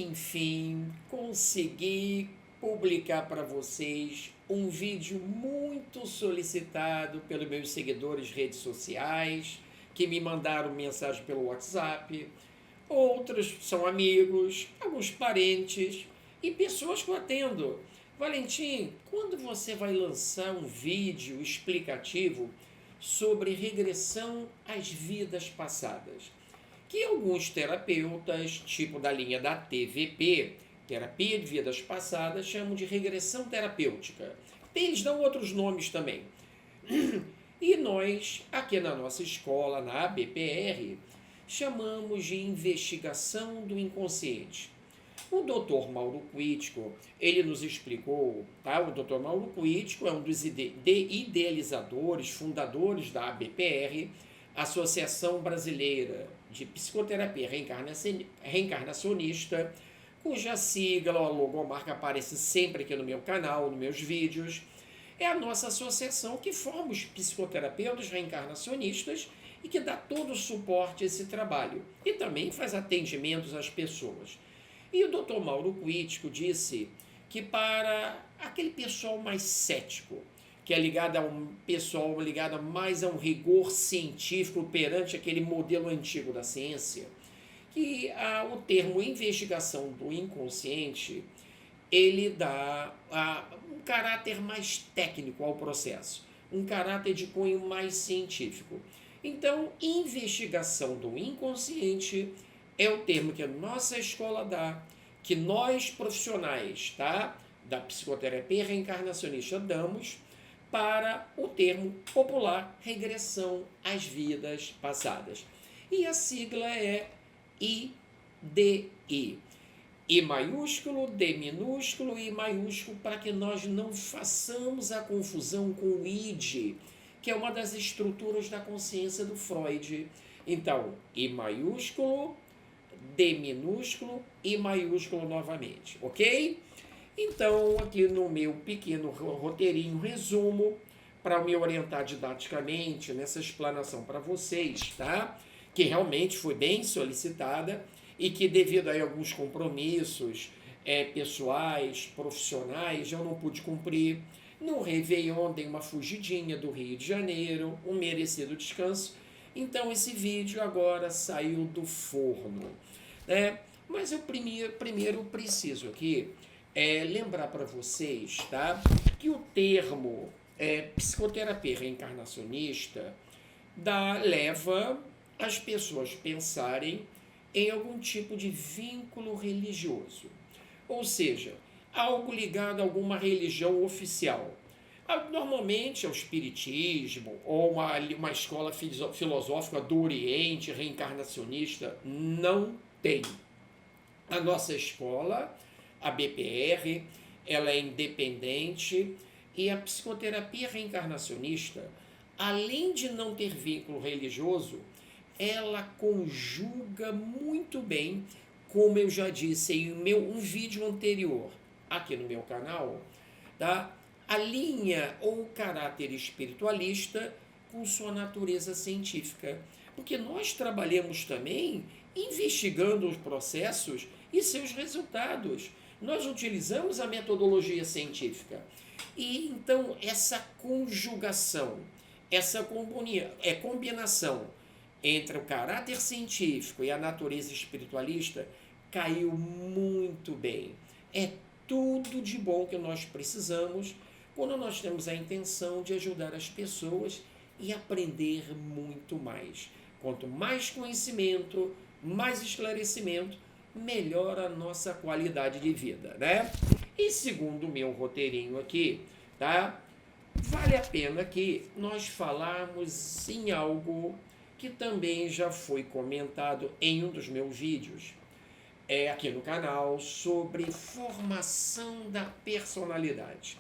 enfim, consegui publicar para vocês um vídeo muito solicitado pelos meus seguidores redes sociais, que me mandaram mensagem pelo WhatsApp. Outros são amigos, alguns parentes e pessoas que eu atendo. Valentim, quando você vai lançar um vídeo explicativo sobre regressão às vidas passadas? Que alguns terapeutas, tipo da linha da TVP, Terapia de Vidas Passadas, chamam de regressão terapêutica. Eles dão outros nomes também. E nós, aqui na nossa escola, na ABPR, chamamos de investigação do inconsciente. O Dr. Mauro Quitico, ele nos explicou, tá? O Dr. Mauro Quitico é um dos idealizadores, fundadores da ABPR, Associação Brasileira de Psicoterapia Reencarnacionista, cuja sigla, a logomarca aparece sempre aqui no meu canal, nos meus vídeos. É a nossa associação que forma os psicoterapeutas reencarnacionistas e que dá todo o suporte a esse trabalho. E também faz atendimentos às pessoas. E o Dr. Mauro Quitico disse que para aquele pessoal mais cético, que é ligado a um pessoal ligado mais a um rigor científico perante aquele modelo antigo da ciência, que o termo investigação do inconsciente, ele dá um caráter mais técnico ao processo, um caráter de cunho mais científico. Então, investigação do inconsciente é o termo que a nossa escola dá, que nós profissionais, tá, da psicoterapia reencarnacionista damos para o termo popular regressão às vidas passadas. E a sigla é IDI. I maiúsculo, D minúsculo e I maiúsculo, para que nós não façamos a confusão com o id, que é uma das estruturas da consciência do Freud. Então, I maiúsculo, D minúsculo, I maiúsculo novamente, ok? Então, aqui no meu pequeno roteirinho, resumo, para me orientar didaticamente nessa explanação para vocês, tá? Que realmente foi bem solicitada e que, devido a alguns compromissos pessoais, profissionais, eu não pude cumprir. No Réveillon dei uma fugidinha do Rio de Janeiro, um merecido descanso. Então esse vídeo agora saiu do forno, né? Mas eu primeiro preciso aqui lembrar para vocês, tá, que o termo psicoterapia reencarnacionista leva as pessoas a pensarem em algum tipo de vínculo religioso, ou seja, algo ligado a alguma religião oficial. Normalmente é o espiritismo ou uma escola filosófica do Oriente reencarnacionista. Não tem. A nossa escola, a BPR, ela é independente e a psicoterapia reencarnacionista, além de não ter vínculo religioso, ela conjuga muito bem, como eu já disse em um vídeo anterior aqui no meu canal, tá? A linha ou o caráter espiritualista com sua natureza científica. Porque nós trabalhamos também investigando os processos e seus resultados. Nós utilizamos a metodologia científica. E então essa conjugação, essa combinação entre o caráter científico e a natureza espiritualista caiu muito bem. É tudo de bom que nós precisamos quando nós temos a intenção de ajudar as pessoas e aprender muito mais. Quanto mais conhecimento, mais esclarecimento, melhor a nossa qualidade de vida, né? E segundo o meu roteirinho aqui, tá? Vale a pena que nós falarmos em algo que também já foi comentado em um dos meus vídeos, aqui no canal, sobre formação da personalidade.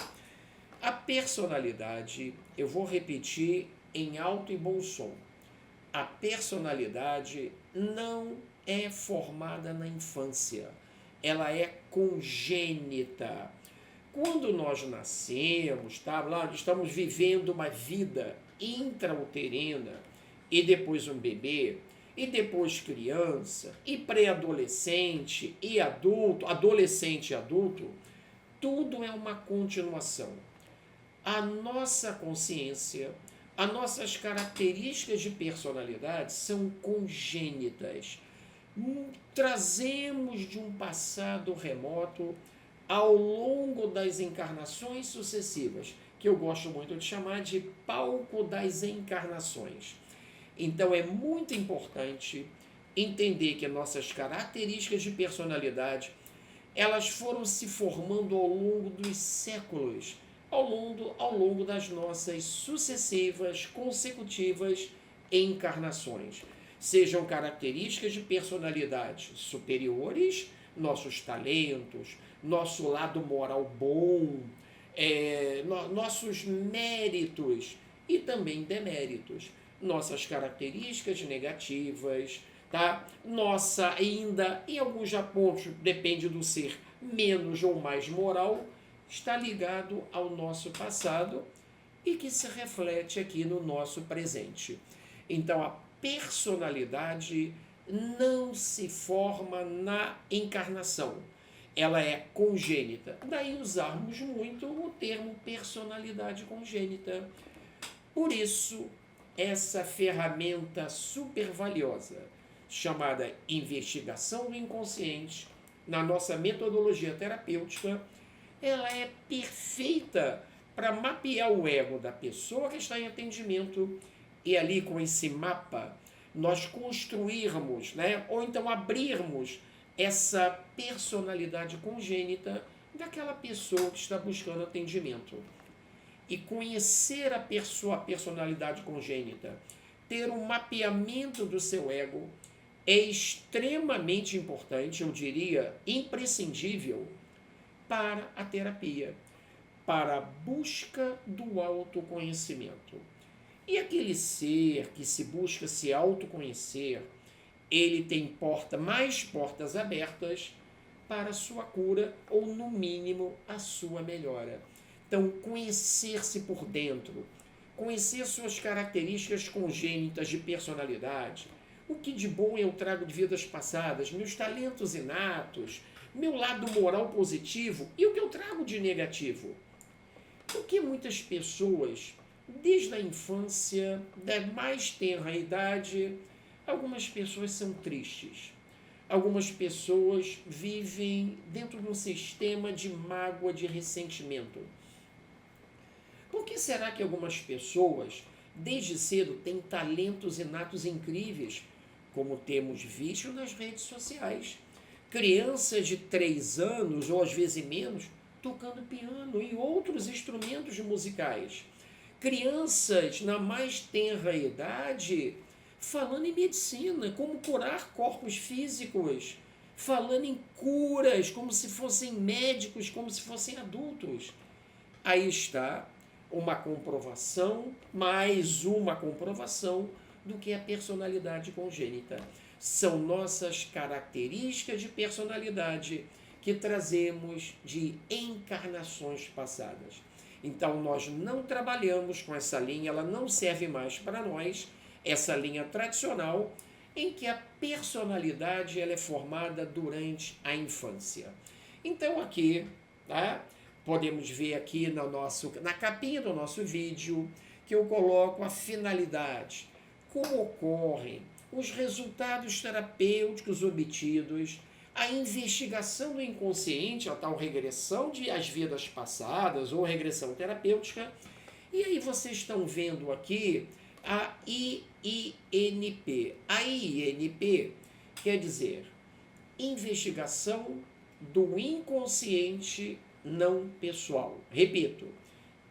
A personalidade, eu vou repetir em alto e bom som, a personalidade não é formada na infância, ela é congênita. Quando nós nascemos, tá? Lá estamos vivendo uma vida intrauterina e depois um bebê, e depois criança, e pré-adolescente, e adulto, adolescente e adulto, tudo é uma continuação. A nossa consciência, as nossas características de personalidade são congênitas. Trazemos de um passado remoto ao longo das encarnações sucessivas, que eu gosto muito de chamar de palco das encarnações. Então é muito importante entender que nossas características de personalidade, elas foram se formando ao longo dos séculos, ao longo das nossas sucessivas, consecutivas encarnações. Sejam características de personalidade superiores, nossos talentos, nosso lado moral bom, nossos méritos e também deméritos, nossas características negativas, tá? Nossa ainda, em alguns pontos, depende do ser menos ou mais moral, está ligado ao nosso passado e que se reflete aqui no nosso presente. Então, a personalidade não se forma na encarnação, ela é congênita. Daí usarmos muito o termo personalidade congênita. Por isso, essa ferramenta super valiosa, chamada investigação do inconsciente, na nossa metodologia terapêutica, ela é perfeita para mapear o ego da pessoa que está em atendimento e ali com esse mapa nós construirmos, né, ou então abrirmos essa personalidade congênita daquela pessoa que está buscando atendimento. E conhecer a personalidade congênita, ter um mapeamento do seu ego, é extremamente importante, eu diria, imprescindível para a terapia, para a busca do autoconhecimento. E aquele ser que se busca se autoconhecer, ele tem mais portas abertas para a sua cura ou, no mínimo, a sua melhora. Então, conhecer-se por dentro, conhecer suas características congênitas de personalidade, o que de bom eu trago de vidas passadas, meus talentos inatos, meu lado moral positivo e o que eu trago de negativo. Porque muitas pessoas, desde a infância, da mais tenra idade, algumas pessoas são tristes. Algumas pessoas vivem dentro de um sistema de mágoa, de ressentimento. Por que será que algumas pessoas, desde cedo, têm talentos inatos incríveis, como temos visto nas redes sociais? Crianças de 3 anos, ou às vezes menos, tocando piano e outros instrumentos musicais. Crianças na mais tenra idade falando em medicina, como curar corpos físicos, falando em curas, como se fossem médicos, como se fossem adultos. Aí está uma comprovação, mais uma comprovação do que a personalidade congênita. São nossas características de personalidade que trazemos de encarnações passadas. Então, nós não trabalhamos com essa linha, ela não serve mais para nós, essa linha tradicional, em que a personalidade ela é formada durante a infância. Então, aqui, tá? Podemos ver aqui na capinha do nosso vídeo, que eu coloco a finalidade, como ocorrem os resultados terapêuticos obtidos, a investigação do inconsciente, a tal regressão às vidas passadas ou regressão terapêutica. E aí vocês estão vendo aqui a IINP. A IINP quer dizer investigação do inconsciente não pessoal. Repito,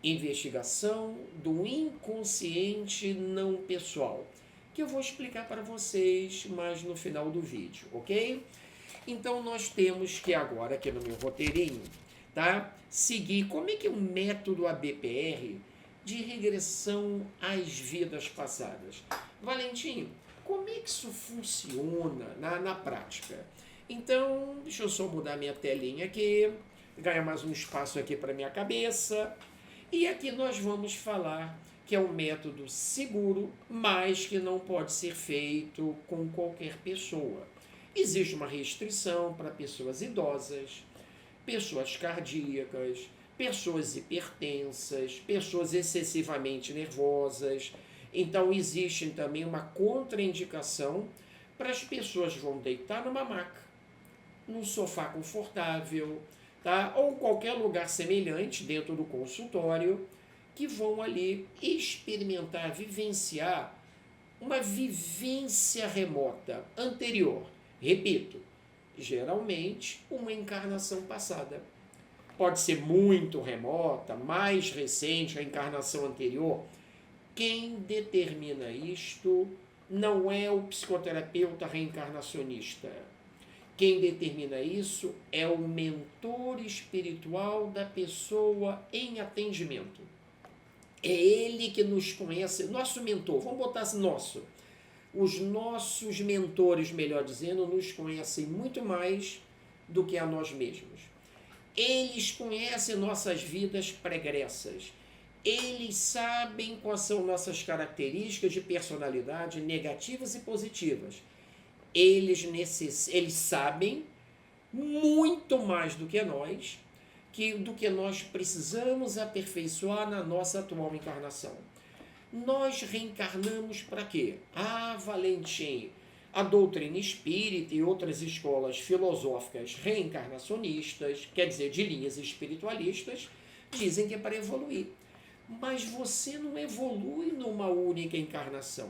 investigação do inconsciente não pessoal, que eu vou explicar para vocês mais no final do vídeo, ok? Então, nós temos que agora, aqui no meu roteirinho, tá? Seguir como é que é o método ABPR de regressão às vidas passadas. Valentim, como é que isso funciona na prática? Então, deixa eu só mudar minha telinha aqui, ganhar mais um espaço aqui para minha cabeça. E aqui nós vamos falar que é um método seguro, mas que não pode ser feito com qualquer pessoa. Existe uma restrição para pessoas idosas, pessoas cardíacas, pessoas hipertensas, pessoas excessivamente nervosas. Então, existe também uma contraindicação para as pessoas que vão deitar numa maca, num sofá confortável, tá? Ou qualquer lugar semelhante dentro do consultório, que vão ali experimentar, vivenciar uma vivência remota anterior. Repito, geralmente uma encarnação passada. Pode ser muito remota, mais recente, a encarnação anterior. Quem determina isto não é o psicoterapeuta reencarnacionista. Quem determina isso é o mentor espiritual da pessoa em atendimento. É ele que nos conhece, nosso mentor, vamos botar assim, nosso. Os nossos mentores, melhor dizendo, nos conhecem muito mais do que a nós mesmos. Eles conhecem nossas vidas pregressas. Eles sabem quais são nossas características de personalidade negativas e positivas. Eles sabem muito mais do que nós, do que nós precisamos aperfeiçoar na nossa atual encarnação. Nós reencarnamos para quê? Valentim, a doutrina espírita e outras escolas filosóficas reencarnacionistas, quer dizer, de linhas espiritualistas, dizem que é para evoluir. Mas você não evolui numa única encarnação.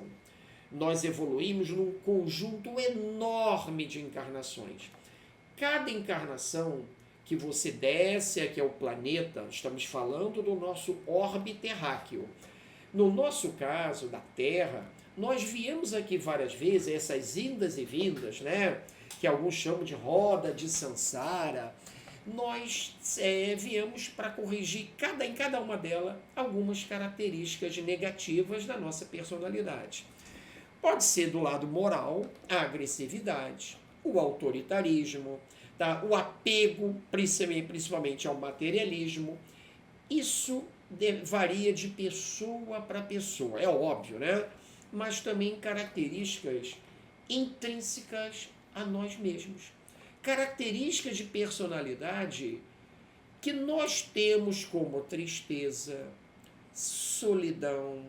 Nós evoluímos num conjunto enorme de encarnações. Cada encarnação que você desce aqui ao planeta, estamos falando do nosso orbe terráqueo. No nosso caso, da Terra, nós viemos aqui várias vezes, essas indas e vindas, né? Que alguns chamam de roda de Sansara. Nós viemos para corrigir em cada uma delas algumas características negativas da nossa personalidade. Pode ser do lado moral, a agressividade, o autoritarismo, tá? O apego, principalmente ao materialismo. Isso varia de pessoa para pessoa, é óbvio, né? Mas também características intrínsecas a nós mesmos. Características de personalidade que nós temos como tristeza, solidão,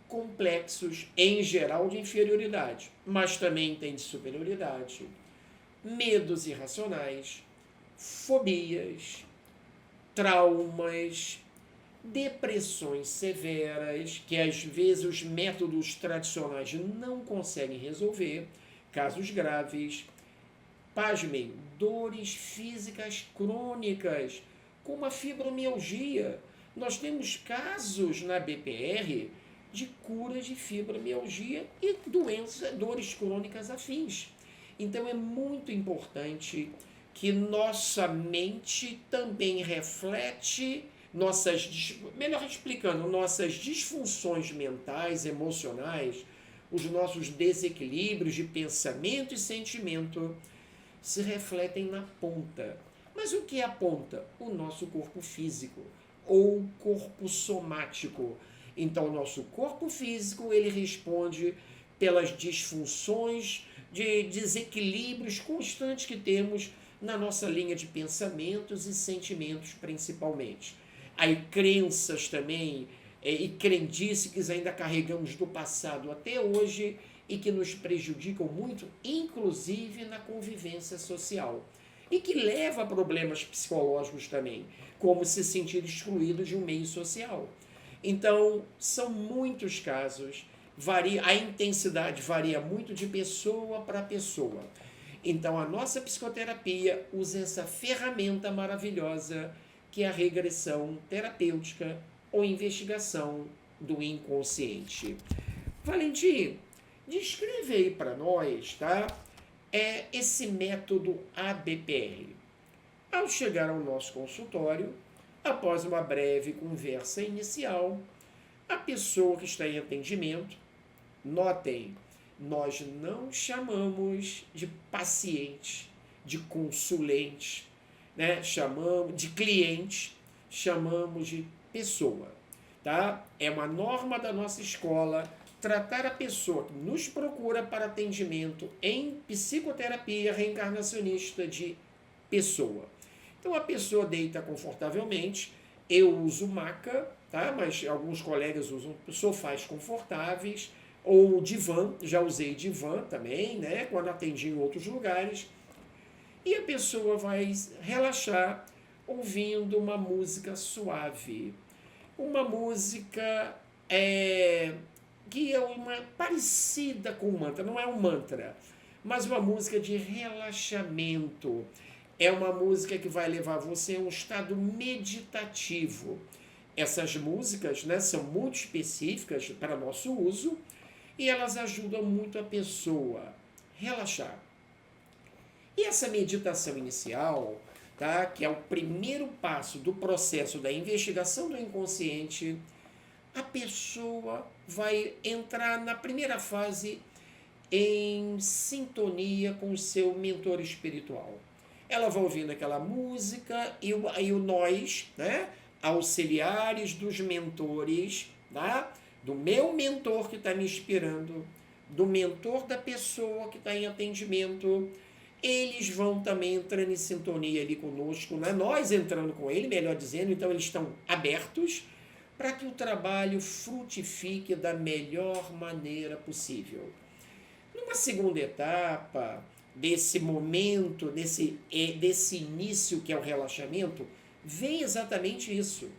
complexos, em geral, de inferioridade, mas também tem de superioridade, medos irracionais, fobias, traumas, depressões severas, que às vezes os métodos tradicionais não conseguem resolver, casos graves, pasmem, dores físicas crônicas, como a fibromialgia. Nós temos casos na BPR de cura de fibromialgia e dores crônicas afins. Então é muito importante que nossa mente também reflete melhor explicando, nossas disfunções mentais, emocionais, os nossos desequilíbrios de pensamento e sentimento se refletem na ponta. Mas o que é a ponta? O nosso corpo físico ou corpo somático. Então, o nosso corpo físico, ele responde pelas disfunções, de desequilíbrios constantes que temos na nossa linha de pensamentos e sentimentos, principalmente. Aí, crenças também, e crendices que ainda carregamos do passado até hoje e que nos prejudicam muito, inclusive na convivência social. E que leva a problemas psicológicos também, como se sentir excluído de um meio social. Então, são muitos casos, a intensidade varia muito de pessoa para pessoa. Então, a nossa psicoterapia usa essa ferramenta maravilhosa que é a regressão terapêutica ou investigação do inconsciente. Valentim, descreve aí para nós, tá? Esse método ABPR. Ao chegar ao nosso consultório, após uma breve conversa inicial, a pessoa que está em atendimento, notem, nós não chamamos de paciente, de consulente, né? Chamamos de cliente, chamamos de pessoa. tá? É uma norma da nossa escola tratar a pessoa que nos procura para atendimento em psicoterapia reencarnacionista de pessoa. Então a pessoa deita confortavelmente, eu uso maca, tá? Mas alguns colegas usam sofás confortáveis, ou divã, já usei divã também, né? Quando atendi em outros lugares. E a pessoa vai relaxar ouvindo uma música suave. Uma música que é uma parecida com o mantra, não é um mantra, mas uma música de relaxamento. É uma música que vai levar você a um estado meditativo. Essas músicas, né, são muito específicas para nosso uso e elas ajudam muito a pessoa a relaxar. E essa meditação inicial, tá, que é o primeiro passo do processo da investigação do inconsciente, a pessoa vai entrar na primeira fase em sintonia com o seu mentor espiritual. Ela vai ouvindo aquela música e o nós, né, auxiliares dos mentores, tá, do meu mentor que está me inspirando, do mentor da pessoa que está em atendimento, eles vão também entrando em sintonia ali conosco, né? Nós entrando com ele, melhor dizendo, então eles estão abertos para que o trabalho frutifique da melhor maneira possível. Numa segunda etapa desse momento, desse início que é o relaxamento, vem exatamente isso.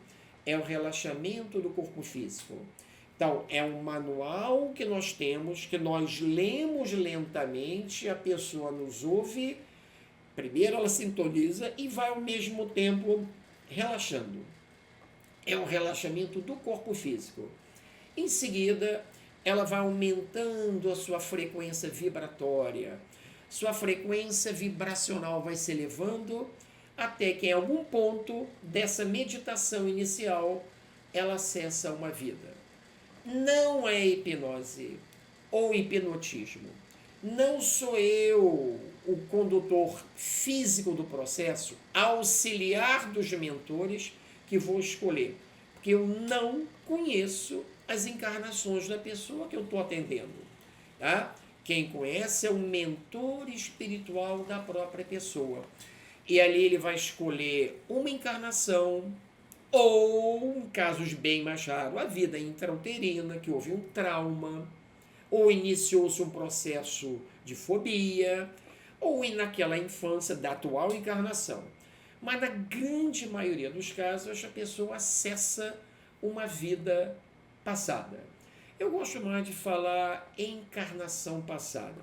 É o relaxamento do corpo físico. Então, é um manual que nós temos, que nós lemos lentamente, a pessoa nos ouve, primeiro ela sintoniza e vai ao mesmo tempo relaxando. É o relaxamento do corpo físico. Em seguida, ela vai aumentando a sua frequência vibratória. Sua frequência vibracional vai se elevando até que em algum ponto dessa meditação inicial ela acessa uma vida. Não é hipnose ou hipnotismo. Não sou eu o condutor físico do processo, auxiliar dos mentores, que vou escolher. Porque eu não conheço as encarnações da pessoa que eu estou atendendo. Tá? Quem conhece é o mentor espiritual da própria pessoa. E ali ele vai escolher uma encarnação, ou, em casos bem mais raros, a vida intrauterina, que houve um trauma, ou iniciou-se um processo de fobia, ou naquela infância da atual encarnação. Mas na grande maioria dos casos, a pessoa acessa uma vida passada. Eu gosto mais de falar encarnação passada,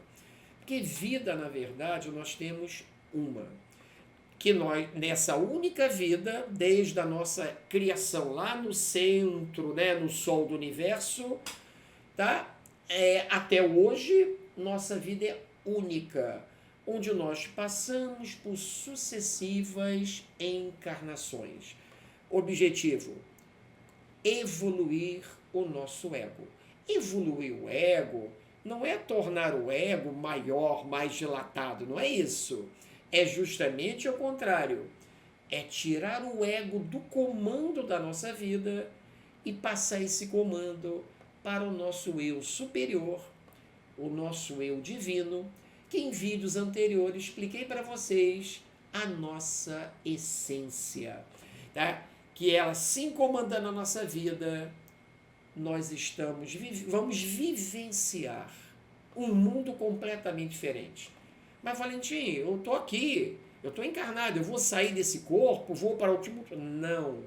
porque vida, na verdade, nós temos uma. Que nós, nessa única vida, desde a nossa criação lá no centro, né, no sol do universo, tá? Até hoje, nossa vida é única, onde nós passamos por sucessivas encarnações. Objetivo: evoluir o nosso ego. Evoluir o ego não é tornar o ego maior, mais dilatado, não é isso. É justamente o contrário. É tirar o ego do comando da nossa vida e passar esse comando para o nosso eu superior, o nosso eu divino, que em vídeos anteriores expliquei para vocês a nossa essência, tá? Que ela, assim comandando a nossa vida, nós vamos vivenciar um mundo completamente diferente. Mas, Valentim, eu estou aqui, eu estou encarnado, eu vou sair desse corpo, vou para o último... Não.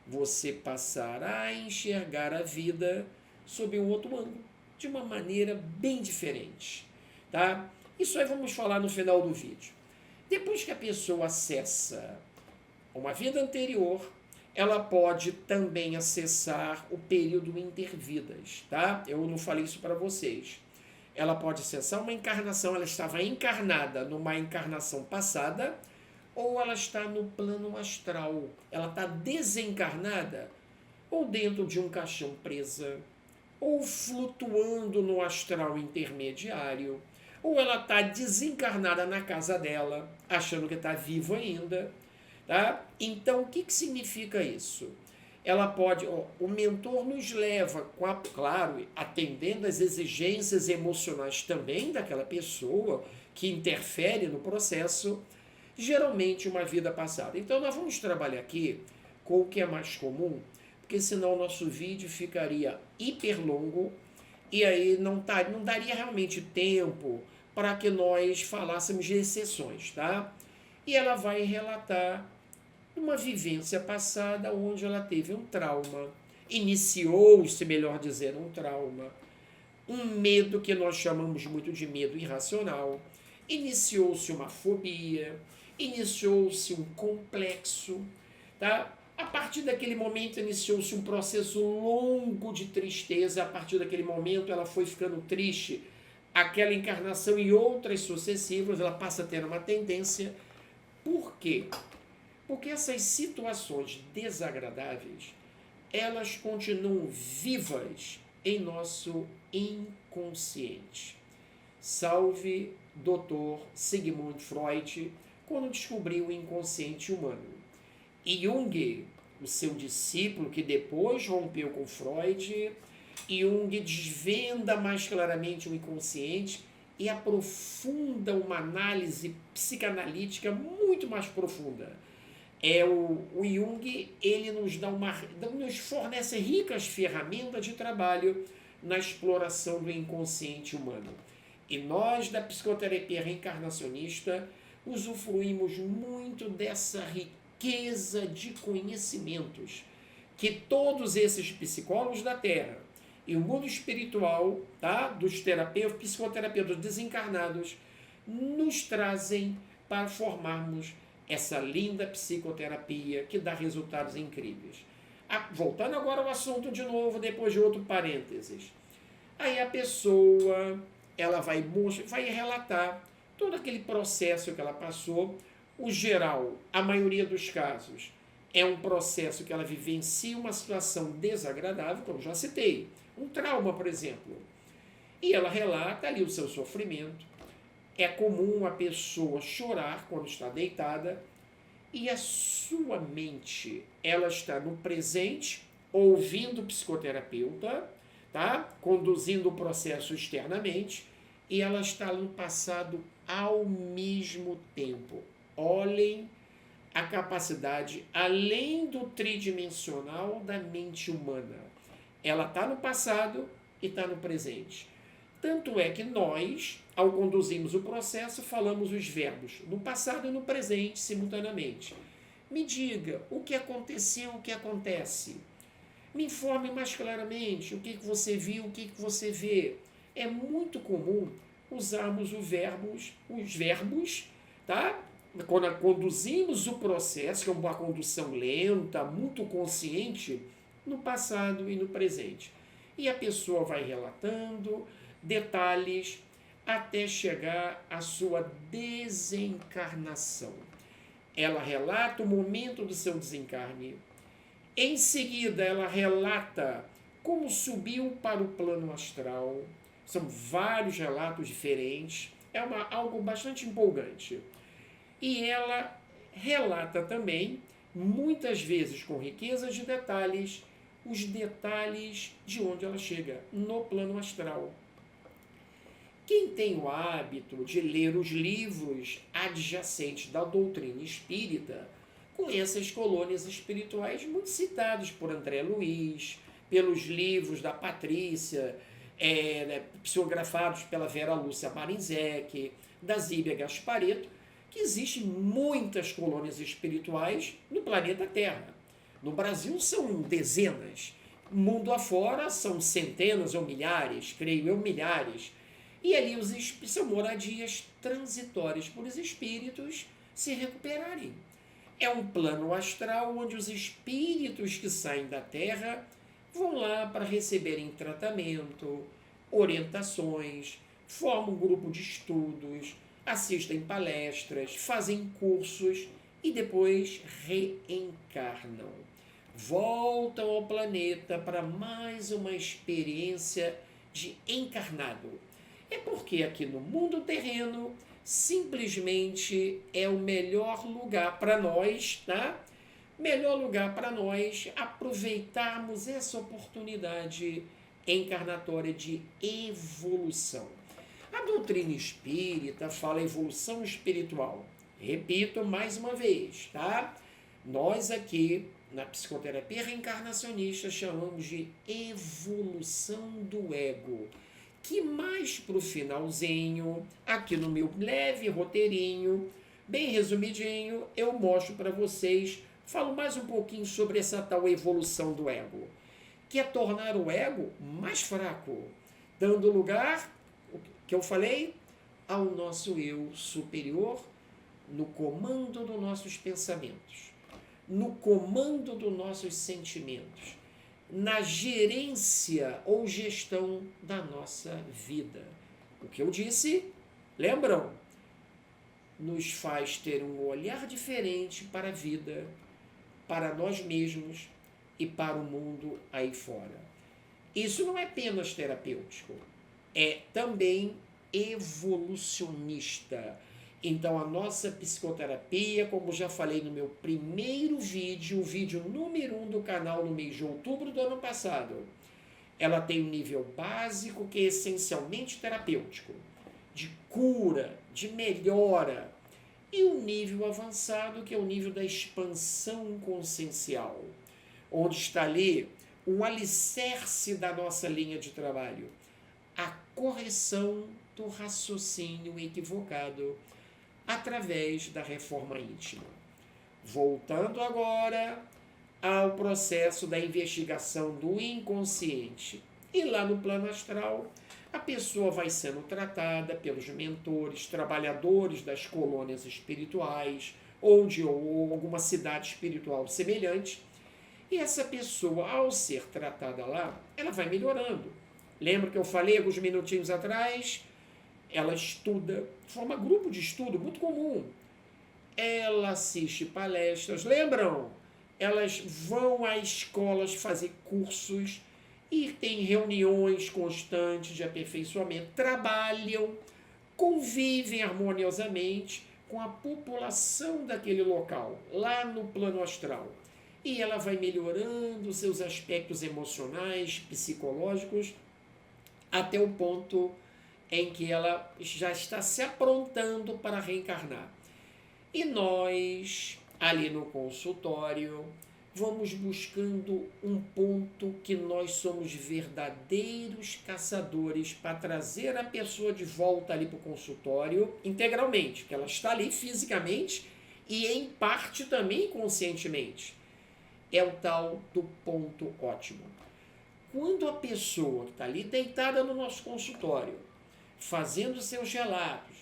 Você passará a enxergar a vida sob um outro ângulo, de uma maneira bem diferente. Tá? Isso aí vamos falar no final do vídeo. Depois que a pessoa acessa uma vida anterior, ela pode também acessar o período intervidas. Tá? Eu não falei isso para vocês. Ela pode acessar uma encarnação, ela estava encarnada numa encarnação passada, ou ela está no plano astral, ela está desencarnada, ou dentro de um caixão presa, ou flutuando no astral intermediário, ou ela está desencarnada na casa dela, achando que está viva ainda. Tá? Então, o que significa isso? ela pode, o mentor nos leva, claro, atendendo às exigências emocionais também daquela pessoa que interfere no processo, geralmente uma vida passada. Então nós vamos trabalhar aqui com o que é mais comum, porque senão o nosso vídeo ficaria hiper longo e aí não daria realmente tempo para que nós falássemos de exceções, tá? E ela vai relatar uma vivência passada onde ela teve um trauma, iniciou-se, melhor dizer, um trauma, um medo que nós chamamos muito de medo irracional, iniciou-se uma fobia, iniciou-se um complexo, tá? A partir daquele momento iniciou-se um processo longo de tristeza, a partir daquele momento ela foi ficando triste, aquela encarnação e outras sucessivas, ela passa a ter uma tendência. Por quê? Porque essas situações desagradáveis, elas continuam vivas em nosso inconsciente. Salve Dr. Sigmund Freud, quando descobriu o inconsciente humano. E Jung, o seu discípulo, que depois rompeu com Freud, Jung desvenda mais claramente o inconsciente e aprofunda uma análise psicanalítica muito mais profunda. O Jung, ele nos fornece ricas ferramentas de trabalho na exploração do inconsciente humano. E nós, da psicoterapia reencarnacionista, usufruímos muito dessa riqueza de conhecimentos que todos esses psicólogos da Terra e o mundo espiritual, tá, dos terapeutas, psicoterapeutas desencarnados, nos trazem para formarmos essa linda psicoterapia que dá resultados incríveis. Voltando agora ao assunto de novo, depois de outro parênteses. Aí a pessoa, ela vai relatar todo aquele processo que ela passou. O geral, a maioria dos casos, é um processo que ela vivencia uma situação desagradável, como já citei, um trauma, por exemplo. E ela relata ali o seu sofrimento. É comum a pessoa chorar quando está deitada e a sua mente, ela está no presente, ouvindo o psicoterapeuta, tá? Conduzindo o processo externamente, e ela está no passado ao mesmo tempo. Olhem a capacidade, além do tridimensional da mente humana. Ela está no passado e está no presente. Tanto é que nós, ao conduzirmos o processo, falamos os verbos no passado e no presente simultaneamente. Me diga o que aconteceu, o que acontece. Me informe mais claramente o que você viu, o que você vê. É muito comum usarmos os verbos, tá? Quando conduzimos o processo, que é uma condução lenta, muito consciente, no passado e no presente. E a pessoa vai relatando detalhes até chegar à sua desencarnação. Ela relata o momento do seu desencarne. Em seguida, ela relata como subiu para o plano astral. São vários relatos diferentes. É algo bastante empolgante. E ela relata também, muitas vezes com riqueza de detalhes, os detalhes de onde ela chega, no plano astral. Quem tem o hábito de ler os livros adjacentes da doutrina espírita conhece as colônias espirituais muito citadas por André Luiz, pelos livros da Patrícia, psicografados pela Vera Lúcia Marinzec, da Zíbia Gasparetto, que existem muitas colônias espirituais no planeta Terra. No Brasil são dezenas, mundo afora são centenas ou milhares, creio eu, milhares. E ali são moradias transitórias para os espíritos se recuperarem. É um plano astral onde os espíritos que saem da Terra vão lá para receberem tratamento, orientações, formam um grupo de estudos, assistem palestras, fazem cursos e depois reencarnam. Voltam ao planeta para mais uma experiência de encarnado. É porque aqui no mundo terreno simplesmente é o melhor lugar para nós, tá? melhor lugar para nós aproveitarmos essa oportunidade encarnatória de evolução. A doutrina espírita fala evolução espiritual. Repito mais uma vez, tá? Nós aqui, na psicoterapia reencarnacionista, chamamos de evolução do ego. Que mais pro finalzinho, aqui no meu leve roteirinho, bem resumidinho, eu mostro para vocês, falo mais um pouquinho sobre essa tal evolução do ego, que é tornar o ego mais fraco, dando lugar, o que eu falei, ao nosso eu superior, no comando dos nossos pensamentos, no comando dos nossos sentimentos, na gerência ou gestão da nossa vida. O que eu disse, lembram? Nos faz ter um olhar diferente para a vida, para nós mesmos e para o mundo aí fora. Isso não é apenas terapêutico, é também evolucionista. Então, a nossa psicoterapia, como já falei no meu primeiro vídeo, o vídeo número 1 do canal no mês de outubro do ano passado, ela tem um nível básico que é essencialmente terapêutico, de cura, de melhora, e um nível avançado que é o nível da expansão consciencial, onde está ali um alicerce da nossa linha de trabalho, a correção do raciocínio equivocado através da reforma íntima. Voltando agora ao processo da investigação do inconsciente. E lá no plano astral, a pessoa vai sendo tratada pelos mentores, trabalhadores das colônias espirituais, ou de alguma cidade espiritual semelhante, e essa pessoa, ao ser tratada lá, ela vai melhorando. Lembra que eu falei alguns minutinhos atrás? Ela estuda, forma grupo de estudo muito comum. Ela assiste palestras, lembram? Elas vão a escolas fazer cursos e tem reuniões constantes de aperfeiçoamento, trabalham, convivem harmoniosamente com a população daquele local, lá no plano astral. E ela vai melhorando seus aspectos emocionais, psicológicos, até o ponto em que ela já está se aprontando para reencarnar. E nós, ali no consultório, vamos buscando um ponto que nós somos verdadeiros caçadores para trazer a pessoa de volta ali para o consultório integralmente, que ela está ali fisicamente e em parte também conscientemente. É o tal do ponto ótimo. Quando a pessoa que está ali deitada no nosso consultório, fazendo seus relatos,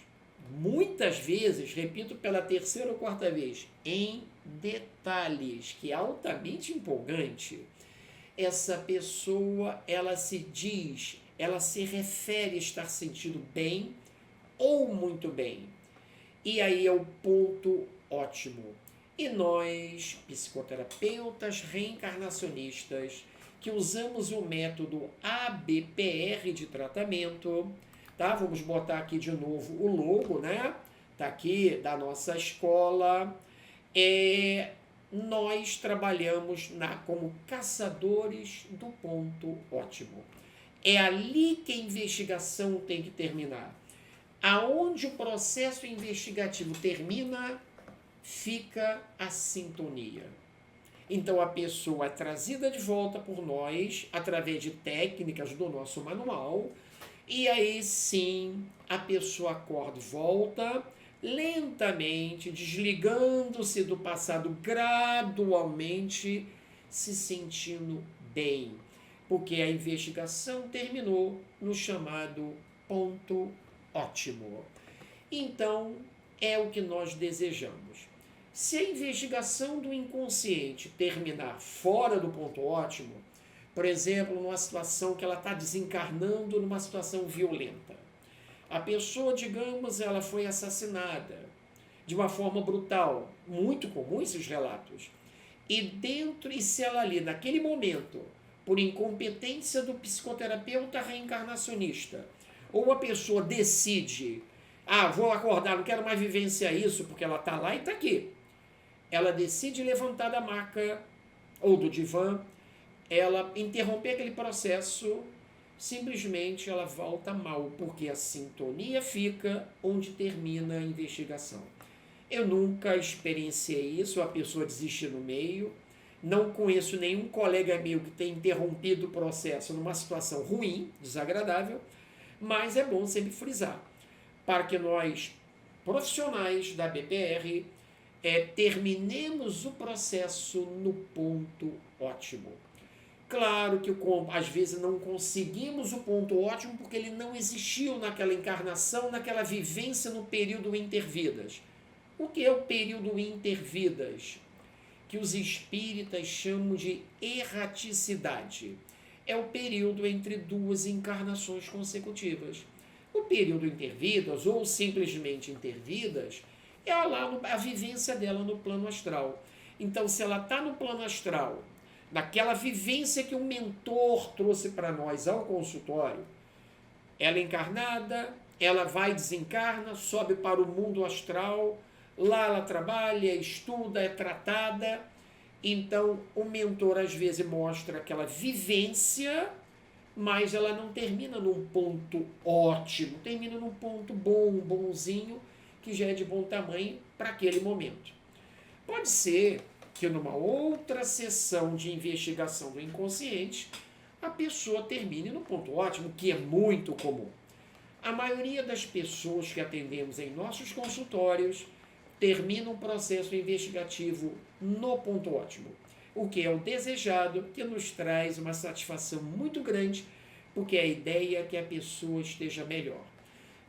muitas vezes, repito pela terceira ou quarta vez, em detalhes, que é altamente empolgante, essa pessoa, ela se diz, ela se refere a estar sentindo bem ou muito bem. E aí é o ponto ótimo. E nós, psicoterapeutas reencarnacionistas, que usamos o método ABPR de tratamento, tá? Vamos botar aqui de novo o logo, né? Tá aqui da nossa escola. Nós trabalhamos como caçadores do ponto ótimo. É ali que a investigação tem que terminar. Aonde o processo investigativo termina, fica a sintonia. Então a pessoa é trazida de volta por nós, através de técnicas do nosso manual, e aí sim a pessoa acorda e volta, lentamente, desligando-se do passado gradualmente, se sentindo bem, porque a investigação terminou no chamado ponto ótimo. Então, é o que nós desejamos. Se a investigação do inconsciente terminar fora do ponto ótimo, por exemplo, numa situação que ela está desencarnando numa situação violenta, a pessoa, digamos, ela foi assassinada de uma forma brutal, muito comum esses relatos, e se ela ali, naquele momento, por incompetência do psicoterapeuta reencarnacionista, ou a pessoa decide, vou acordar, não quero mais vivenciar isso, porque ela está lá e está aqui. ela decide levantar da maca ou do divã, ela interromper aquele processo, simplesmente ela volta mal, porque a sintonia fica onde termina a investigação. Eu nunca experienciei isso, a pessoa desiste no meio. Não conheço nenhum colega meu que tenha interrompido o processo numa situação ruim, desagradável, mas é bom sempre frisar, para que nós, profissionais da BPR, terminemos o processo no ponto ótimo. Claro que às vezes não conseguimos o ponto ótimo porque ele não existiu naquela encarnação, naquela vivência no período intervidas. O que é o período intervidas? Que os espíritas chamam de erraticidade. É o período entre duas encarnações consecutivas. O período intervidas, ou simplesmente intervidas, é lá a vivência dela no plano astral. Então, se ela está no plano astral, naquela vivência que o mentor trouxe para nós ao consultório, ela encarnada, ela vai, desencarna, sobe para o mundo astral, lá ela trabalha, estuda, é tratada. Então, o mentor às vezes mostra aquela vivência, mas ela não termina num ponto ótimo, termina num ponto bom, bonzinho, que já é de bom tamanho para aquele momento. Pode ser que numa outra sessão de investigação do inconsciente, a pessoa termine no ponto ótimo, que é muito comum. A maioria das pessoas que atendemos em nossos consultórios termina um processo investigativo no ponto ótimo, o que é o desejado, que nos traz uma satisfação muito grande, porque a ideia é que a pessoa esteja melhor.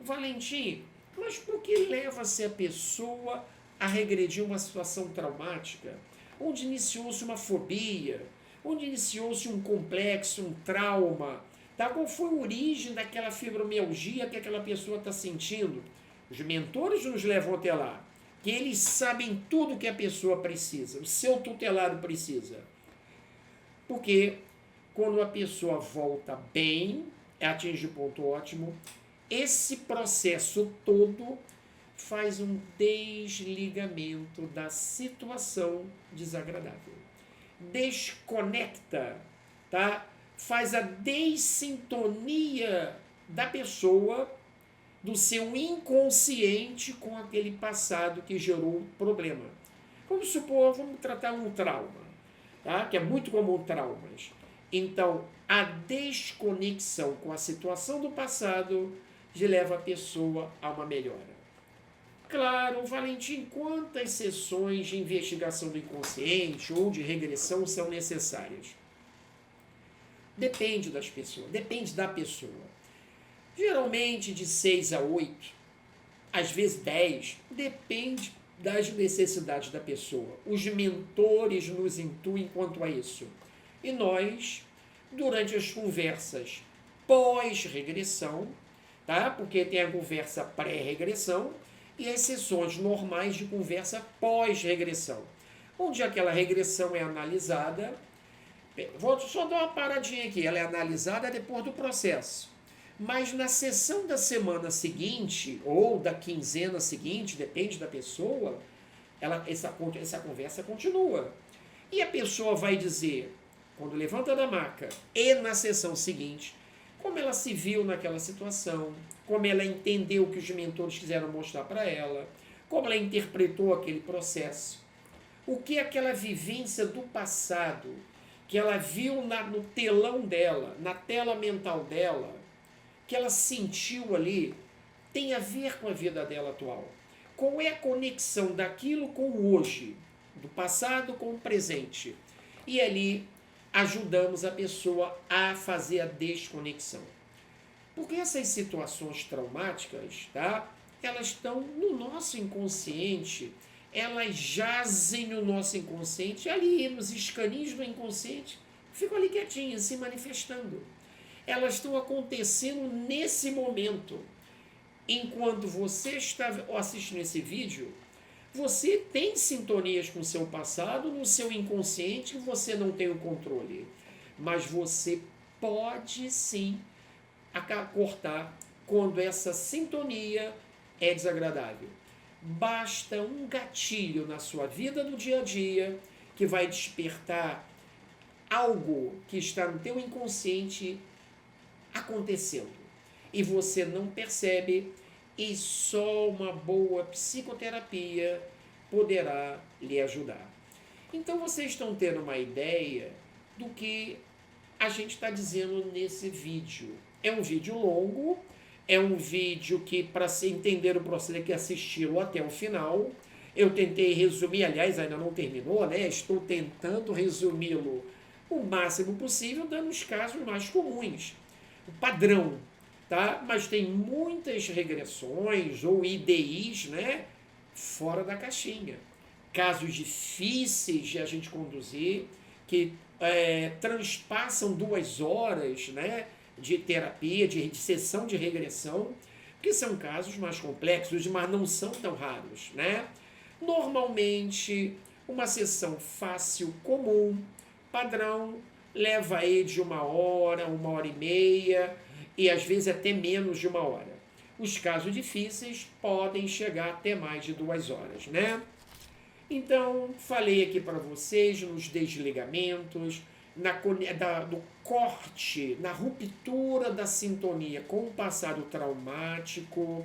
Valentim, mas por que leva-se a pessoa a regredir uma situação traumática, onde iniciou-se uma fobia, onde iniciou-se um complexo, um trauma? Tá? Qual foi a origem daquela fibromialgia que aquela pessoa está sentindo? Os mentores nos levam até lá, que eles sabem tudo que a pessoa precisa, o seu tutelado precisa. Porque quando a pessoa volta bem, atinge o ponto ótimo, esse processo todo faz um desligamento da situação desagradável. Desconecta, tá? Faz a dessintonia da pessoa, do seu inconsciente com aquele passado que gerou o problema. Vamos supor, vamos tratar um trauma, tá? Que é muito comum traumas. Então, a desconexão com a situação do passado leva a pessoa a uma melhora. Claro, Valentim, quantas sessões de investigação do inconsciente ou de regressão são necessárias? Depende das pessoas, depende da pessoa. Geralmente de 6 a 8, às vezes 10, depende das necessidades da pessoa. Os mentores nos intuem quanto a isso. E nós, durante as conversas pós-regressão, tá? Porque tem a conversa pré-regressão e as sessões normais de conversa pós-regressão, onde aquela regressão é analisada. Vou só dar uma paradinha aqui, ela é analisada depois do processo. Mas na sessão da seguinte, ou da quinzena seguinte, depende da pessoa, essa conversa continua. E a pessoa vai dizer, quando levanta da maca, e na sessão seguinte, como ela se viu naquela situação, como ela entendeu o que os mentores quiseram mostrar para ela, como ela interpretou aquele processo, o que aquela vivência do passado, que ela viu no telão dela, na tela mental dela, que ela sentiu ali, tem a ver com a vida dela atual. Qual é a conexão daquilo com o hoje, do passado com o presente? E ali ajudamos a pessoa a fazer a desconexão. Porque essas situações traumáticas, tá? Elas estão no nosso inconsciente, elas jazem no nosso inconsciente, ali nos escaninhos do inconsciente, ficam ali quietinhas, se manifestando. Elas estão acontecendo nesse momento. Enquanto você está assistindo esse vídeo, você tem sintonias com o seu passado, no seu inconsciente, você não tem o controle. Mas você pode sim cortar quando essa sintonia é desagradável. basta um gatilho na sua vida do dia a dia que vai despertar algo que está no teu inconsciente acontecendo. E você não percebe, e só uma boa psicoterapia poderá lhe ajudar. Então vocês estão tendo uma ideia do que a gente está dizendo nesse vídeo. É um vídeo longo, é um vídeo que, para se entender o processo, tem que assisti-lo até o final. Eu tentei resumir, aliás, ainda não terminou, né? Estou tentando resumi-lo o máximo possível, dando os casos mais comuns, o padrão, tá? Mas tem muitas regressões ou IDIs, né? Fora da caixinha. Casos difíceis de a gente conduzir, que transpassam 2 horas, né, de terapia, de sessão de regressão, que são casos mais complexos, mas não são tão raros, né? Normalmente, uma sessão fácil, comum, padrão, leva aí de 1 hora, 1h30 e às vezes até menos de 1 hora. Os casos difíceis podem chegar até mais de 2 horas, né? Então, falei aqui para vocês nos desligamentos, do corte, na ruptura da sintonia com o passado traumático,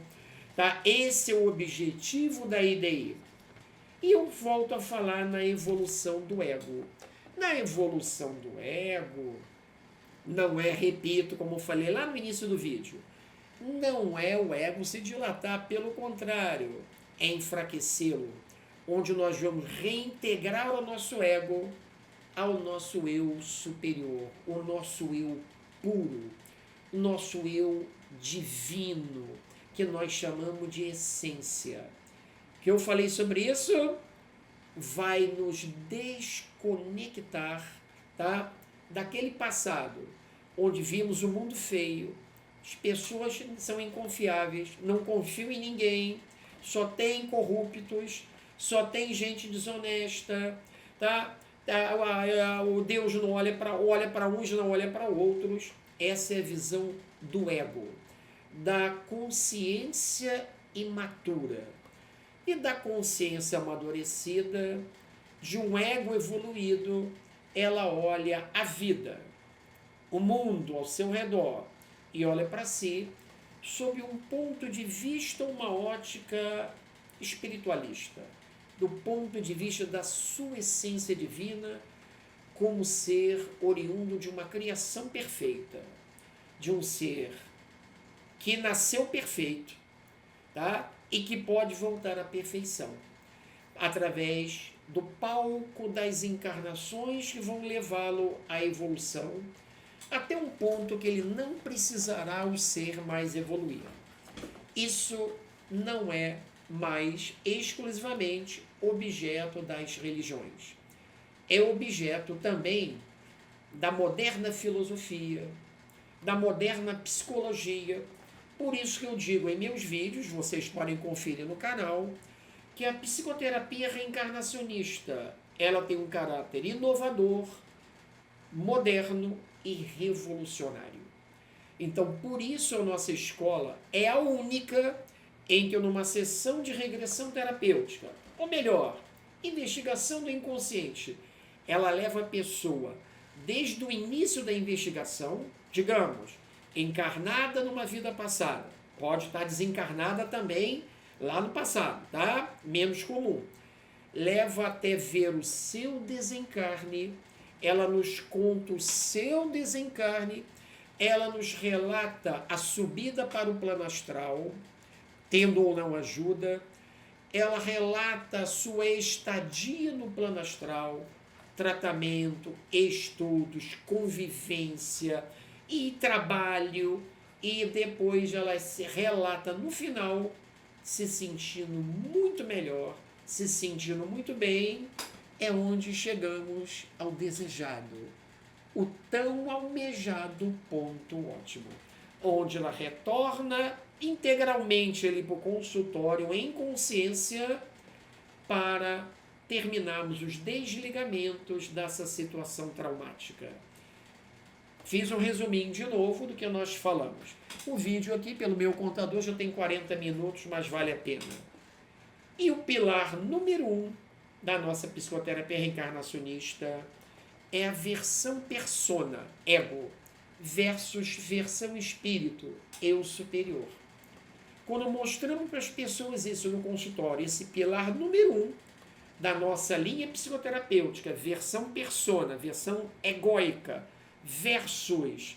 tá? Esse é o objetivo da IDI. E eu volto a falar na evolução do ego. Na evolução do ego, não é, repito, como eu falei lá no início do vídeo, não é o ego se dilatar, pelo contrário, é enfraquecê-lo, onde nós vamos reintegrar o nosso ego ao nosso eu superior, o nosso eu puro, o nosso eu divino, que nós chamamos de essência. Que eu falei sobre isso, vai nos desconectar, tá, daquele passado, onde vimos o mundo feio, as pessoas são inconfiáveis, não confio em ninguém, só tem corruptos, só tem gente desonesta, tá? O Deus não olha para uns, não olha para outros. Essa é a visão do ego, da consciência imatura e da consciência amadurecida, de um ego evoluído. Ela olha a vida, o mundo ao seu redor e olha para si sob um ponto de vista, uma ótica espiritualista, do ponto de vista da sua essência divina, como ser oriundo de uma criação perfeita, de um ser que nasceu perfeito, tá? E que pode voltar à perfeição, através do palco das encarnações que vão levá-lo à evolução, até um ponto que ele não precisará o ser mais evoluir. Isso não é mais exclusivamente objeto das religiões. É objeto também da moderna filosofia, da moderna psicologia. Por isso que eu digo em meus vídeos, vocês podem conferir no canal, que a psicoterapia reencarnacionista, ela tem um caráter inovador, moderno e revolucionário. Então, por isso a nossa escola é a única em que numa sessão de regressão terapêutica, ou melhor, investigação do inconsciente, ela leva a pessoa desde o início da investigação, digamos, encarnada numa vida passada, pode estar desencarnada também lá no passado, tá? Menos comum. Leva até ver o seu desencarne, ela nos conta o seu desencarne, ela nos relata a subida para o plano astral, tendo ou não ajuda, ela relata a sua estadia no plano astral, tratamento, estudos, convivência e trabalho, e depois ela se relata no final se sentindo muito melhor, se sentindo muito bem. É onde chegamos ao desejado, o tão almejado ponto ótimo, onde ela retorna integralmente ele para o consultório em consciência para terminarmos os desligamentos dessa situação traumática. Fiz um resuminho de novo do que nós falamos. O vídeo aqui, pelo meu contador, já tem 40 minutos, mas vale a pena. E o pilar número 1 da nossa psicoterapia reencarnacionista é a versão persona, ego, versus versão espírito, eu superior. Quando mostramos para as pessoas isso no consultório, esse pilar número 1 da nossa linha psicoterapêutica, versão persona, versão egóica, versus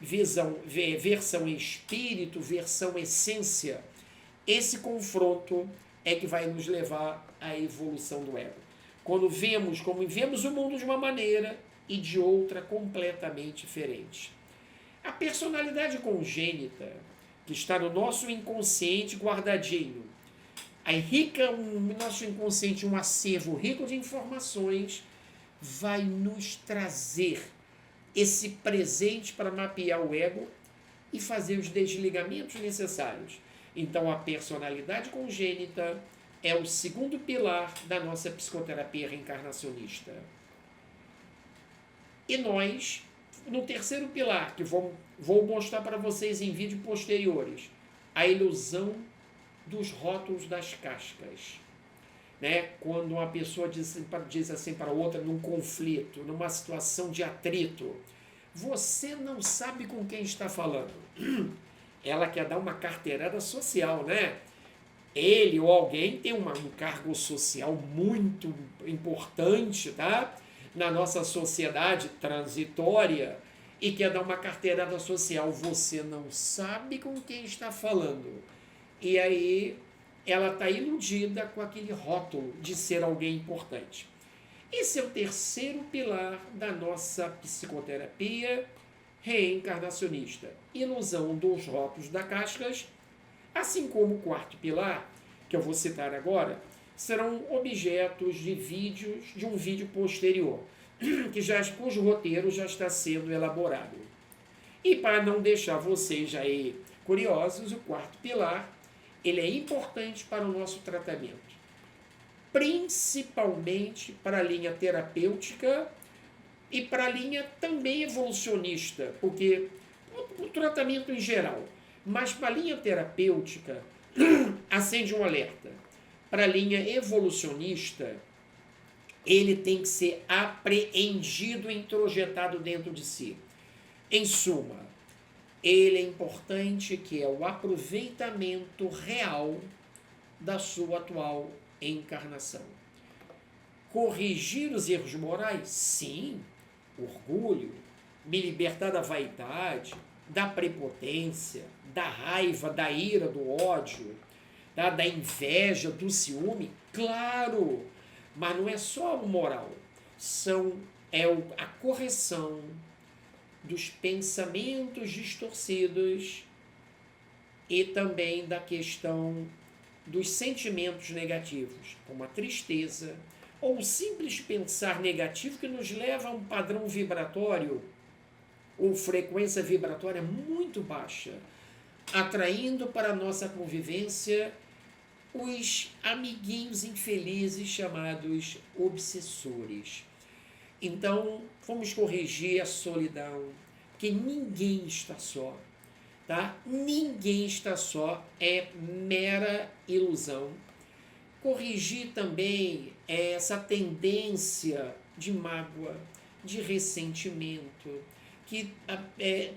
versão espírito, versão essência, esse confronto é que vai nos levar à evolução do ego. Quando vemos o mundo de uma maneira e de outra completamente diferente. A personalidade congênita, que está no nosso inconsciente guardadinho, aí rica nosso inconsciente, um acervo rico de informações, vai nos trazer esse presente para mapear o ego e fazer os desligamentos necessários. Então, a personalidade congênita é o segundo pilar da nossa psicoterapia reencarnacionista. E nós, no terceiro pilar, que vou mostrar para vocês em vídeos posteriores, a ilusão dos rótulos das cascas. Né? Quando uma pessoa diz assim para outra, num conflito, numa situação de atrito, você não sabe com quem está falando. Ela quer dar uma carteirada social, né? Ele ou alguém tem um cargo social muito importante, tá? Na nossa sociedade transitória e quer dar uma carteirada social. Você não sabe com quem está falando. E aí ela está iludida com aquele rótulo de ser alguém importante. Esse é o terceiro pilar da nossa psicoterapia reencarnacionista. Ilusão dos rótulos das cascas, assim como o quarto pilar, que eu vou citar agora, serão objetos de vídeos, de um vídeo posterior, cujo roteiro já está sendo elaborado. E para não deixar vocês aí curiosos, o quarto pilar, ele é importante para o nosso tratamento, principalmente para a linha terapêutica e para a linha também evolucionista, porque o tratamento em geral, mas para a linha terapêutica, acende um alerta. Para a linha evolucionista, ele tem que ser apreendido e introjetado dentro de si. Em suma, ele é importante que é o aproveitamento real da sua atual encarnação. Corrigir os erros morais? Sim. Orgulho, me libertar da vaidade, da prepotência, da raiva, da ira, do ódio, da inveja, do ciúme? Claro, mas não é só o moral, a correção dos pensamentos distorcidos e também da questão dos sentimentos negativos, como a tristeza, ou o simples pensar negativo que nos leva a um padrão vibratório ou frequência vibratória muito baixa, atraindo para a nossa convivência os amiguinhos infelizes chamados obsessores. Então, vamos corrigir a solidão, porque ninguém está só, tá? Ninguém está só, é mera ilusão. Corrigir também essa tendência de mágoa, de ressentimento, que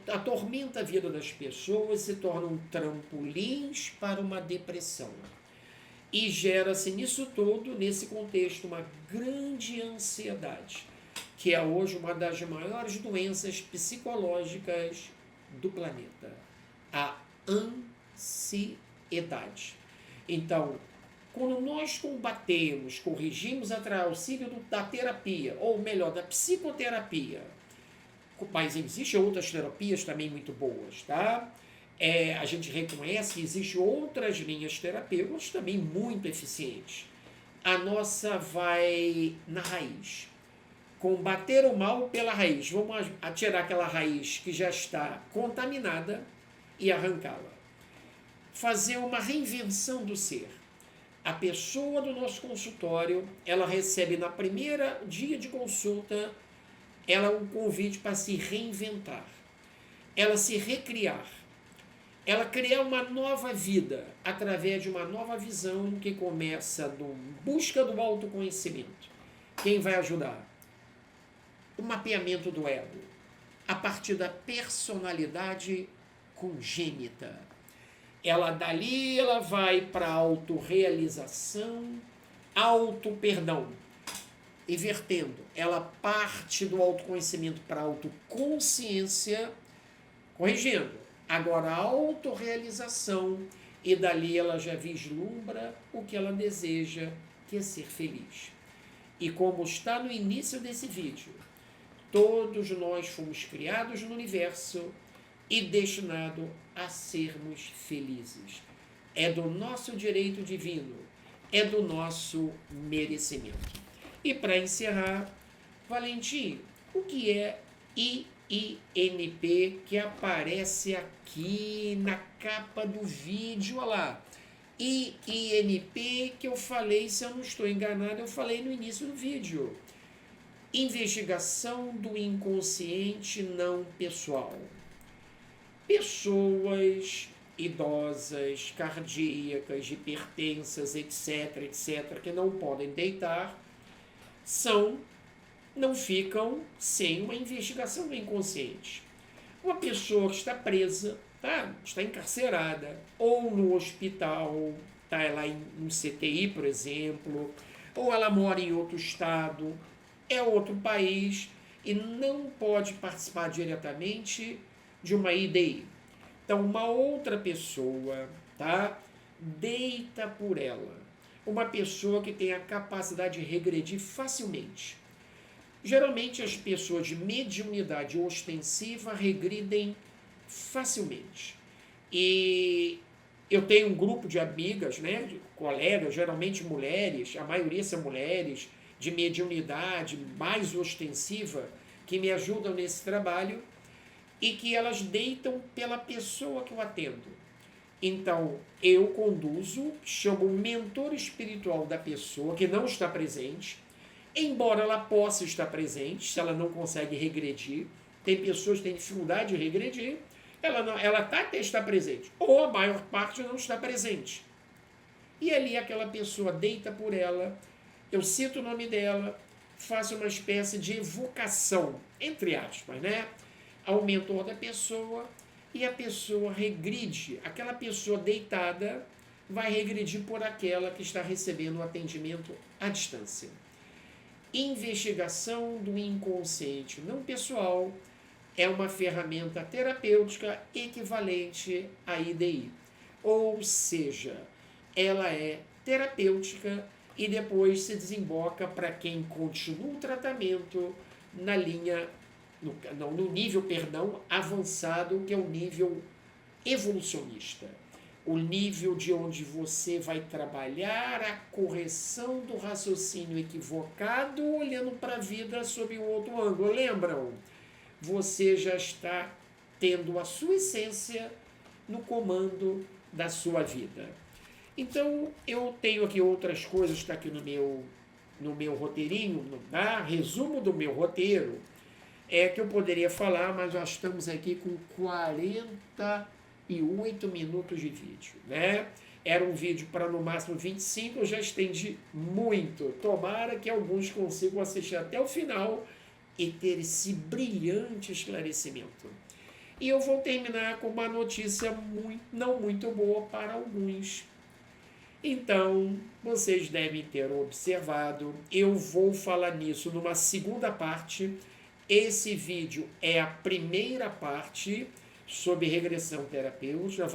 atormenta a vida das pessoas, se tornam trampolins para uma depressão. E gera-se nisso todo, nesse contexto, uma grande ansiedade, que é hoje uma das maiores doenças psicológicas do planeta, a ansiedade. Então, quando nós combatemos, corrigimos através do auxílio da terapia, ou melhor, da psicoterapia, mas existem outras terapias também muito boas, tá? A gente reconhece que existem outras linhas terapêuticas também muito eficientes. A nossa vai na raiz. Combater o mal pela raiz. Vamos tirar aquela raiz que já está contaminada e arrancá-la. Fazer uma reinvenção do ser. A pessoa do nosso consultório, ela recebe na primeira dia de consulta, ela um convite para se reinventar, ela se recriar. ela criar uma nova vida através de uma nova visão que começa no busca do autoconhecimento. Quem vai ajudar? O mapeamento do ego, a partir da personalidade congênita. Ela dali ela vai para a autorrealização, auto-perdão, invertendo. Ela parte do autoconhecimento para a autoconsciência, corrigindo. Agora a autorrealização, e dali ela já vislumbra o que ela deseja, que é ser feliz. E como está no início desse vídeo, todos nós fomos criados no universo e destinados a sermos felizes. É do nosso direito divino, é do nosso merecimento. E para encerrar, Valentim, o que é IINP que aparece aqui na capa do vídeo? Olha lá. IINP que eu falei, se eu não estou enganado, eu falei no início do vídeo. Investigação do inconsciente não pessoal. Pessoas idosas, cardíacas, hipertensas, etc., que não podem deitar, não ficam sem uma investigação do inconsciente. Uma pessoa que está presa, tá? Está encarcerada, ou no hospital, tá? Ela em um CTI, por exemplo, ou ela mora em outro estado, é outro país, e não pode participar diretamente de uma IDI. Então, uma outra pessoa, tá? Deita por ela. Uma pessoa que tem a capacidade de regredir facilmente. Geralmente, as pessoas de mediunidade ostensiva regridem facilmente. E eu tenho um grupo de amigas, né, de colegas, geralmente mulheres, a maioria são mulheres, de mediunidade mais ostensiva, que me ajudam nesse trabalho, e que elas deitam pela pessoa que eu atendo. Então, eu conduzo, chamo o mentor espiritual da pessoa que não está presente, embora ela possa estar presente, se ela não consegue regredir. Tem pessoas que têm dificuldade de regredir, ela até está presente, ou a maior parte não está presente. E ali aquela pessoa deita por ela, eu cito o nome dela, faço uma espécie de evocação, entre aspas, né, ao mentor da pessoa, e a pessoa regride. Aquela pessoa deitada vai regredir por aquela que está recebendo o atendimento à distância. Investigação do inconsciente não pessoal é uma ferramenta terapêutica equivalente à IDI. Ou seja, ela é terapêutica e depois se desemboca para quem continua o tratamento na linha, no nível, avançado, que é o nível evolucionista. O nível de onde você vai trabalhar a correção do raciocínio equivocado, olhando para a vida sob um outro ângulo. Lembram? Você já está tendo a sua essência no comando da sua vida. Então, eu tenho aqui outras coisas, está aqui no meu roteirinho, resumo do meu roteiro, que eu poderia falar, mas já estamos aqui com 48 minutos de vídeo, né? Era um vídeo para no máximo 25, eu já estendi muito. Tomara que alguns consigam assistir até o final e ter esse brilhante esclarecimento. E eu vou terminar com uma notícia não muito boa para alguns. Então, vocês devem ter observado, eu vou falar nisso numa segunda parte. Esse vídeo é a primeira parte sobre regressão terapêutica,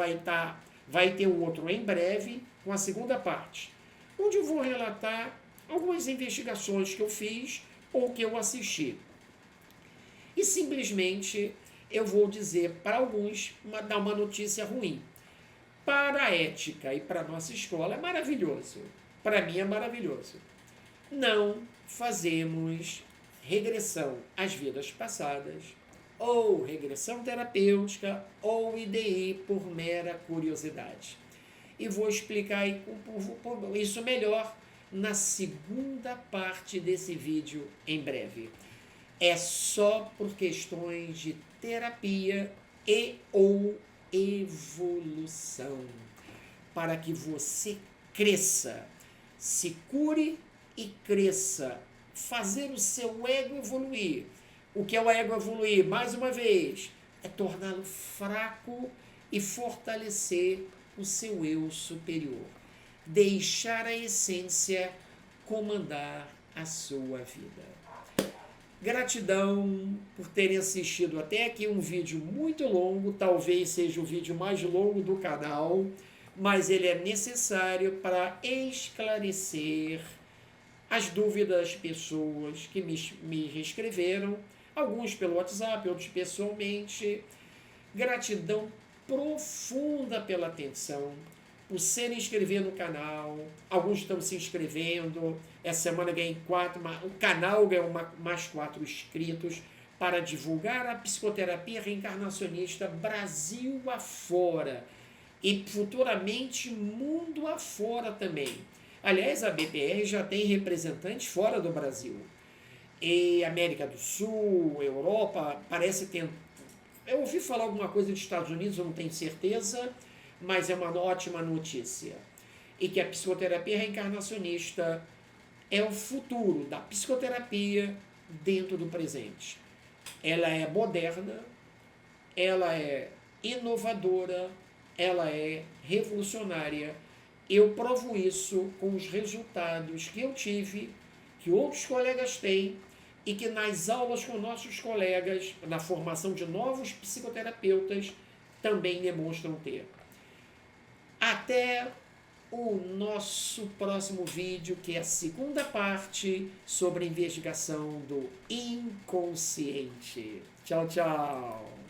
vai ter um outro em breve, com a segunda parte, onde eu vou relatar algumas investigações que eu fiz ou que eu assisti. E simplesmente eu vou dizer para alguns, dar uma notícia ruim. Para a ética e para a nossa escola é maravilhoso. Para mim é maravilhoso. Não fazemos regressão às vidas passadas, ou regressão terapêutica, ou IDI por mera curiosidade. E vou explicar isso melhor na segunda parte desse vídeo em breve. É só por questões de terapia e ou evolução, para que você cresça, se cure e cresça, fazer o seu ego evoluir. O que é o ego evoluir? Mais uma vez, é torná-lo fraco e fortalecer o seu eu superior. Deixar a essência comandar a sua vida. Gratidão por terem assistido até aqui um vídeo muito longo, talvez seja o vídeo mais longo do canal, mas ele é necessário para esclarecer as dúvidas das pessoas que me escreveram, alguns pelo WhatsApp, outros pessoalmente. Gratidão profunda pela atenção, por se inscrever no canal. Alguns estão se inscrevendo. Essa semana ganhei 4, o canal ganhou mais 4 inscritos para divulgar a psicoterapia reencarnacionista Brasil afora e futuramente mundo afora também. Aliás, a BPR já tem representantes fora do Brasil. E América do Sul, Europa, parece ter... Eu ouvi falar alguma coisa dos Estados Unidos, eu não tenho certeza, mas é uma ótima notícia. E que a psicoterapia reencarnacionista é o futuro da psicoterapia dentro do presente. Ela é moderna, ela é inovadora, ela é revolucionária. Eu provo isso com os resultados que eu tive, que outros colegas têm, e que nas aulas com nossos colegas, na formação de novos psicoterapeutas, também demonstram ter. Até o nosso próximo vídeo, que é a segunda parte sobre a investigação do inconsciente. Tchau, tchau!